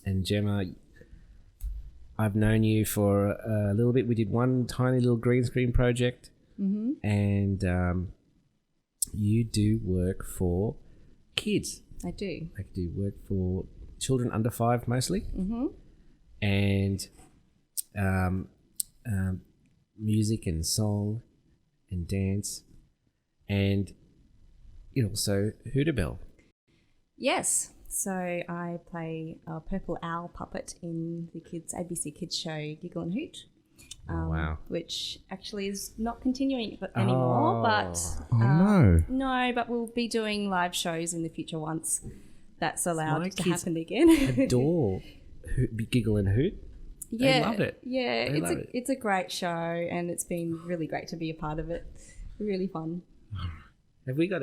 And Jemma, I've known you for a little bit. We did one tiny little green screen project, and you do work for kids. I do. I do work for children under 5 mostly, and music and song and dance, and also Hootabelle. Yes. So I play a purple owl puppet in the ABC Kids show Giggle and Hoot. Wow. Which actually is not continuing anymore, but no, but we'll be doing live shows in the future once that's allowed to happen again. Adore Giggle and Hoot. Yeah, they love it. Yeah, it's a great show, and it's been really great to be a part of it. Really fun. Have we got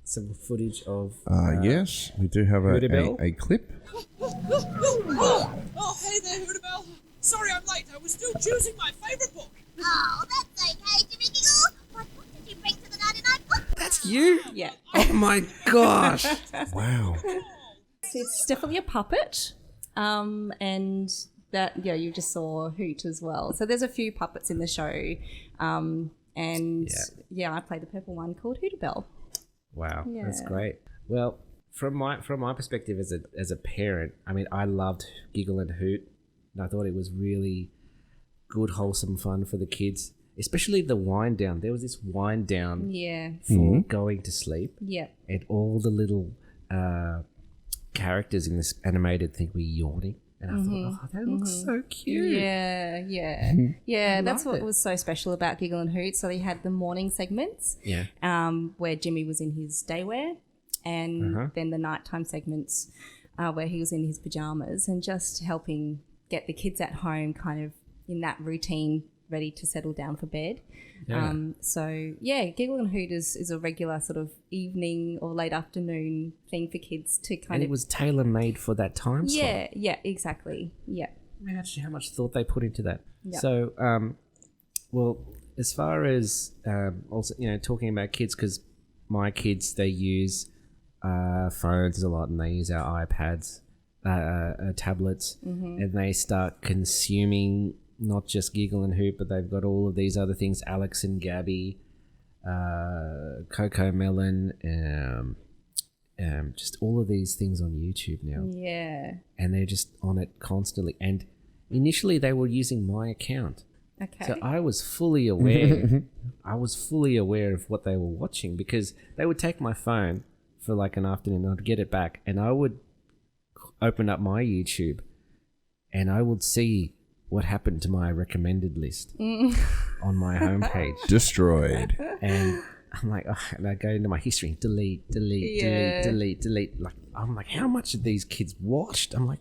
some footage of? Yes, we do have a clip. Oh, hey there, Hootabelle. Sorry I'm late. I was still choosing my favourite book. Oh, that's okay, Jimmy Giggle. What book did you bring to the 99 book? That's you? Yeah. Oh my gosh! Wow. It's definitely a puppet, and that you just saw Hoot as well. So there's a few puppets in the show, and I play the purple one called Hootabelle. Wow, that's great. Well, from my perspective as a parent, I mean, I loved Giggle and Hoot. And I thought it was really good, wholesome fun for the kids, especially the wind down. There was this wind down for going to sleep. Yeah. And all the little characters in this animated thing were yawning. And I thought, that looks so cute. Yeah. That's what was so special about Giggle and Hoot. So they had the morning segments where Jimmy was in his daywear, and then the nighttime segments where he was in his pajamas, and just helping get the kids at home kind of in that routine, ready to settle down for bed. Giggle and Hoot is a regular sort of evening or late afternoon thing for kids to it was tailor-made for that time slot. Yeah, exactly. Yeah. I mean, actually, how much thought they put into that. Yep. So, as far as also, talking about kids, because my kids, they use phones a lot, and they use our iPads, tablets, and they start consuming not just Giggle and Hoot, but they've got all of these other things, Alex and Gabby, Coco Melon, just all of these things on YouTube now. Yeah. And they're just on it constantly. And initially they were using my account. Okay. So I was fully aware. Of what they were watching, because they would take my phone for like an afternoon, I'd get it back, and I would open up my YouTube and I would see what happened to my recommended list on my homepage. Destroyed. And I'm like, and I go into my history, delete. Like, I'm like, how much have these kids watched? I'm like,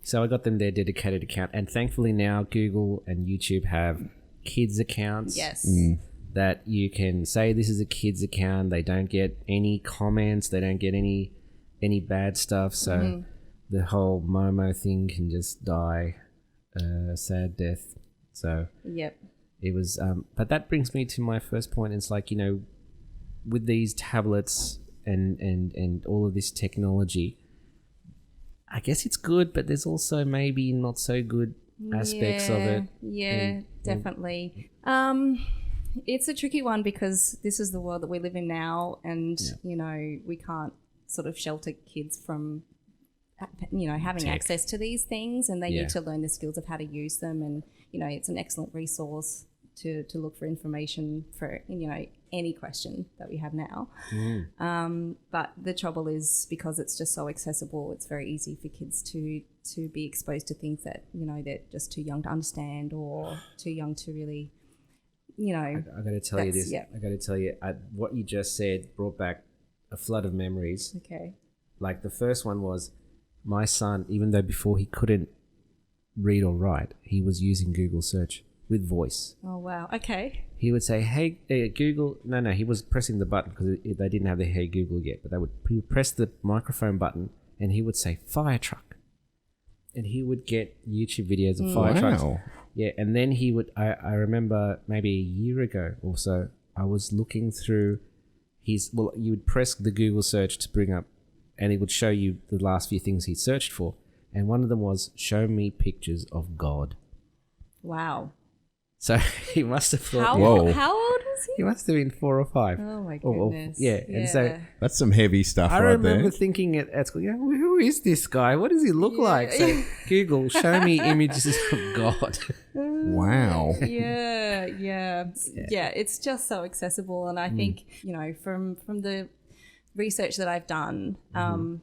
so I got them their dedicated account, and thankfully now Google and YouTube have kids accounts. Yes. That you can say this is a kid's account. They don't get any comments. They don't get any bad stuff. So the whole Momo thing can just die a sad death. So it was. But that brings me to my first point. It's like, with these tablets and all of this technology, I guess it's good, but there's also maybe not so good aspects of it. Yeah, definitely. It's a tricky one, because this is the world that we live in now, and we can't sort of shelter kids from having access to these things, and they need to learn the skills of how to use them. And it's an excellent resource to look for information for any question that we have now. But the trouble is, because it's just so accessible, it's very easy for kids to be exposed to things that they're just too young to understand, or too young to really I got to tell you this. I got to tell you, what you just said brought back a flood of memories. Okay. Like, the first one was my son, even though before he couldn't read or write, he was using Google search with voice. Oh, wow. Okay. He would say, hey, Google. No, he was pressing the button because they didn't have the Hey Google yet, but he would press the microphone button and he would say fire truck. And he would get YouTube videos of fire trucks. Yeah, and then he would, I remember maybe a year ago or so, I was looking through you would press the Google search to bring up and it would show you the last few things he searched for. And one of them was, show me pictures of God. Wow. So he must have thought, How Whoa. old was he? he must have been 4 or 5. Oh my Or- goodness. And so That's some heavy stuff I right remember there. thinking at school, who is this guy? What does he look like? So Google, show me images of God. Wow. yeah. It's just so accessible, and I think from the research that I've done, and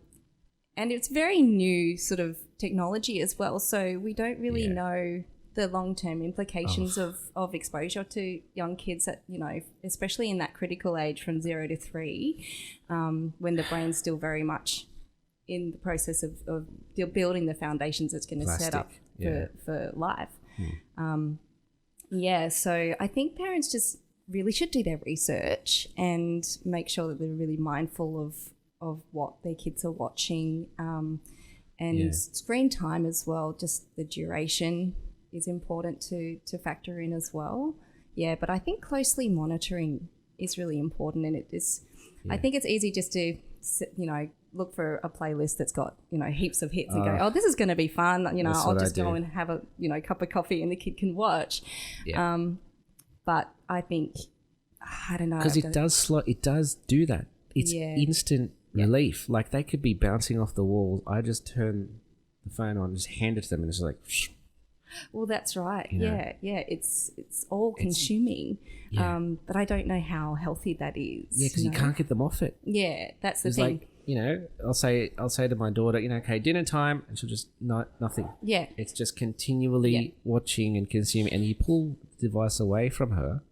it's very new sort of technology as well. So we don't really know the long-term implications of exposure to young kids at, especially in that critical age from 0 to 3, when the brain's still very much in the process of building the foundations it's going to set up for life. So I think parents just really should do their research and make sure that they're really mindful of what their kids are watching, and screen time as well. Just the duration is important to factor in as well. Yeah, but I think closely monitoring is really important, and it is. I think it's easy just to look for a playlist that's got heaps of hits and go, oh, this is going to be fun. I'll just go and have a cup of coffee and the kid can watch. Yeah. But I think I don't know, because it does do that. It's instant relief. Like they could be bouncing off the walls. I just turn the phone on, just hand it to them, and it's like. Well, that's right. Yeah. It's all consuming, but I don't know how healthy that is. Yeah, because you can't get them off it. Yeah, that's the it's thing. Like, I'll say to my daughter, okay, dinner time, and she'll just nothing. Yeah, it's just continually watching and consuming, and you pull the device away from her,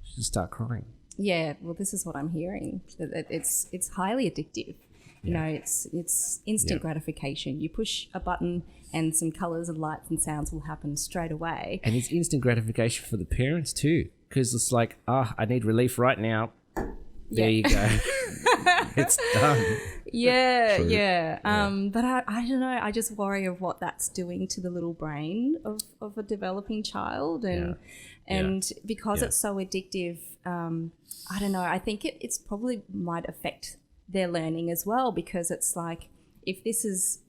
she'll start crying. Yeah, well, this is what I'm hearing. It's highly addictive. It's instant gratification. You push a button and some colours and lights and sounds will happen straight away. And it's instant gratification for the parents too, because it's like, I need relief right now. There you go. It's done. But I don't know. I just worry of what that's doing to the little brain of a developing child, and because it's so addictive, I don't know. I think it's probably might affect their learning as well, because it's like, if this is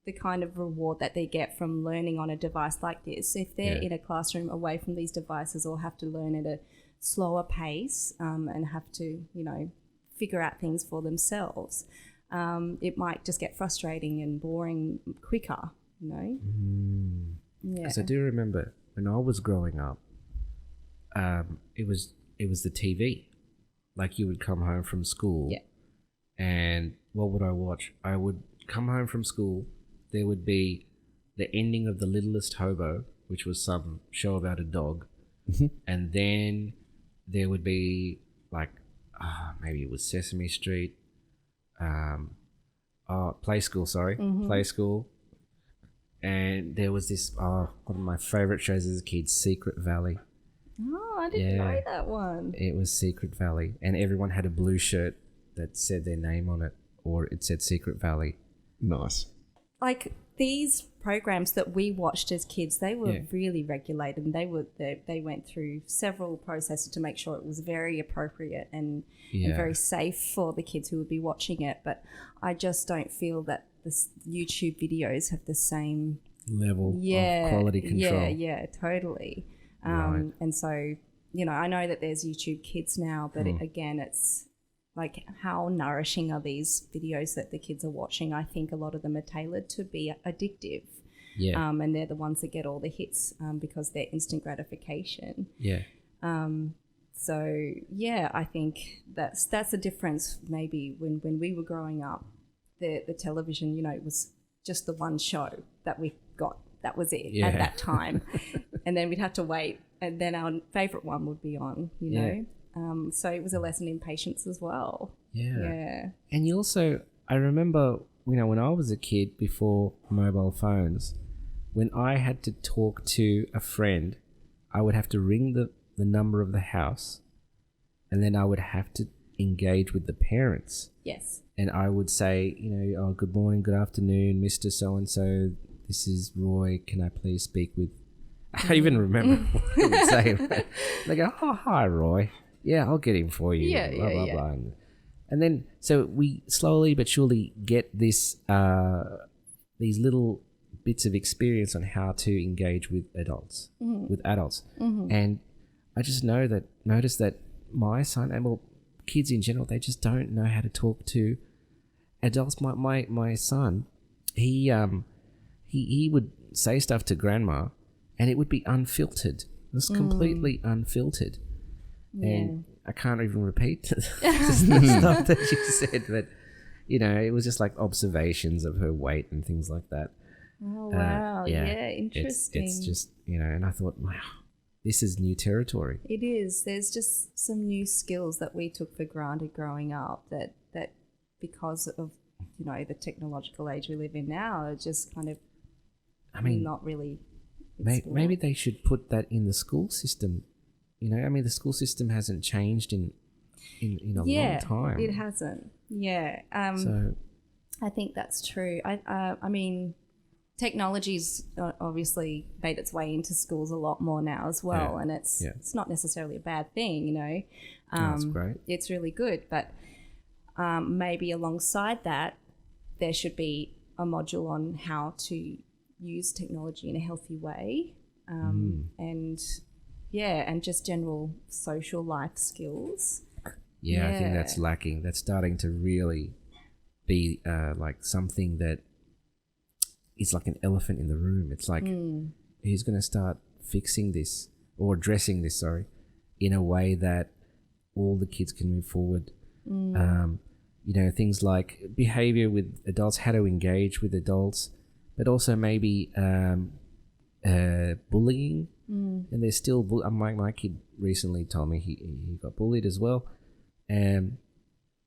the kind of reward that they get from learning on a device like this, if they're in a classroom away from these devices or have to learn at a slower pace, and have to figure out things for themselves, it might just get frustrating and boring quicker. Because I do remember when I was growing up, it was the TV. Like, you would come home from school, and what would I watch? I would come home from school. There would be the ending of The Littlest Hobo, which was some show about a dog, and then there would be like maybe it was Sesame Street, Play School, Play School, and there was this one of my favorite shows as a kid, Secret Valley. Oh, I didn't know that one. It was Secret Valley, and everyone had a blue shirt that said their name on it, or it said Secret Valley. Nice. Like, these programs that we watched as kids, they were really regulated, and they went through several processes to make sure it was very appropriate and very safe for the kids who would be watching it. But I just don't feel that the YouTube videos have the same level of quality control. Yeah, totally. Right. And so, I know that there's YouTube Kids now, but again, it's like, how nourishing are these videos that the kids are watching? I think a lot of them are tailored to be addictive. Yeah. And they're the ones that get all the hits because they're instant gratification. Yeah. So, I think that's the difference. Maybe when we were growing up, the television, it was just the one show that we got. That was it at that time. And then we'd have to wait, and then our favourite one would be on, you know. So it was a lesson in patience as well. Yeah. And you also, I remember, when I was a kid, before mobile phones, when I had to talk to a friend, I would have to ring the number of the house, and then I would have to engage with the parents. Yes. And I would say, good morning, good afternoon, Mr. So-and-so, this is Roy, can I please speak with... I even remember what I would say. They go, oh, hi, Roy. Yeah, I'll get him for you. Blah, blah, blah. And And then, so we slowly but surely get this, these little bits of experience on how to engage with adults, and I just noticed that my son, and well, kids in general, they just don't know how to talk to adults. My son, he would say stuff to grandma, and it would be unfiltered. It was completely unfiltered, and I can't even repeat the stuff that she said, but you know, it was just like observations of her weight and things like that. Oh wow! Yeah, interesting. It's just, you know, and I thought, wow, this is new territory. It is. There's just some new skills that we took for granted growing up that because of, you know, the technological age we live in now, are just kind of, I mean, not really. Maybe they should put that in the school system. You know, I mean, the school system hasn't changed in a long time. It hasn't. Yeah. So I think that's true. I mean, technology's obviously made its way into schools a lot more now as well, and it's not necessarily a bad thing, you know. That's great. It's really good, but maybe alongside that, there should be a module on how to use technology in a healthy way, and just general social life skills. Yeah, I think that's lacking. That's starting to really be like something that is like an elephant in the room. It's like, who's going to start fixing this or addressing this, in a way that all the kids can move forward. You know, things like behavior with adults, how to engage with adults, but also maybe bullying. And there's still, my kid recently told me he got bullied as well. And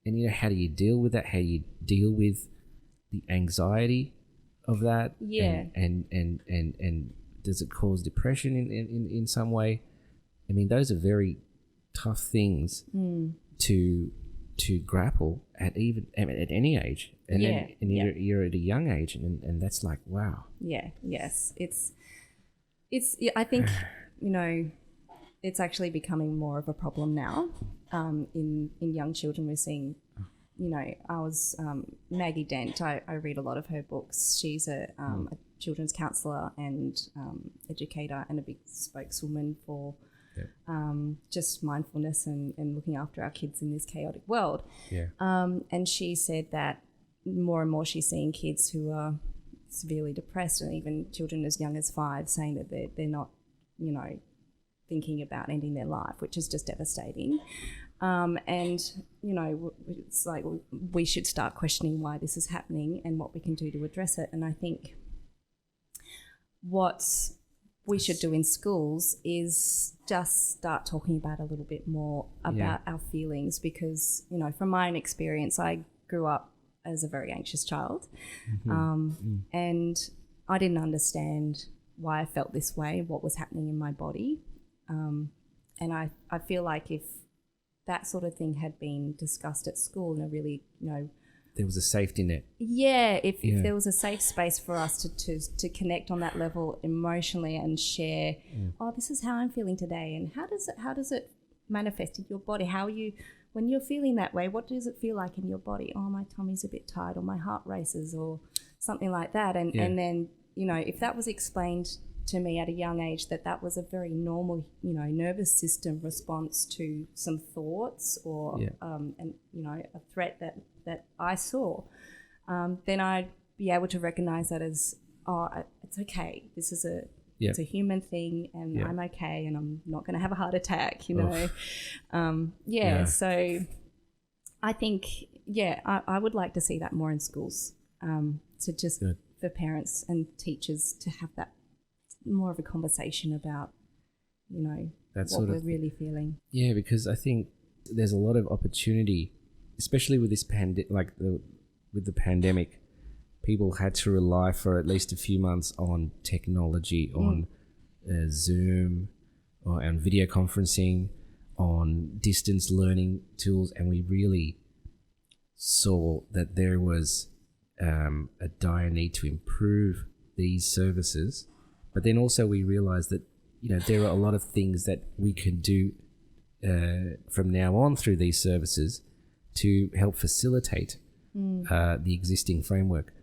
you know, how do you deal with that? How do you deal with the anxiety of that? Yeah. And does it cause depression in some way? I mean, those are very tough things to grapple at any age, and you're at a young age, and that's like, wow. Yeah. Yes. It's. I think, you know, it's actually becoming more of a problem now. In young children, we're seeing, you know, I was Maggie Dent. I read a lot of her books. She's a children's counsellor and educator, and a big spokeswoman for just mindfulness and looking after our kids in this chaotic world. Yeah. And she said that more and more she's seeing kids who are severely depressed, and even children as young as 5 saying that they're not, you know, thinking about ending their life, which is just devastating. And, you know, it's like we should start questioning why this is happening and what we can do to address it. And I think what we should do in schools is just start talking about a little bit more about our feelings, because, you know, from my own experience, I grew up as a very anxious child, and I didn't understand why I felt this way, what was happening in my body. And I feel like if that sort of thing had been discussed at school in a really, you know, there was a safety net. Yeah, if there was a safe space for us to connect on that level emotionally and share, oh, this is how I'm feeling today, and how does it manifest in your body? How are you when you're feeling that way? What does it feel like in your body? Oh, my tummy's a bit tight, or my heart races, or something like that. And then, you know, if that was explained to me at a young age, that was a very normal, you know, nervous system response to some thoughts or and, you know, a threat that I saw, then I'd be able to recognize that as, oh, it's okay, this is it's a human thing, and I'm okay, and I'm not going to have a heart attack, you know. So I think I would like to see that more in schools, to just for parents and teachers to have that more of a conversation about, you know, that what we're really feeling. Yeah, because I think there's a lot of opportunity, especially with this with the pandemic. People had to rely for at least a few months on technology, on Zoom, or on video conferencing, on distance learning tools, and we really saw that there was a dire need to improve these services. But then also we realized that, you know, there are a lot of things that we can do from now on through these services to help facilitate the existing framework.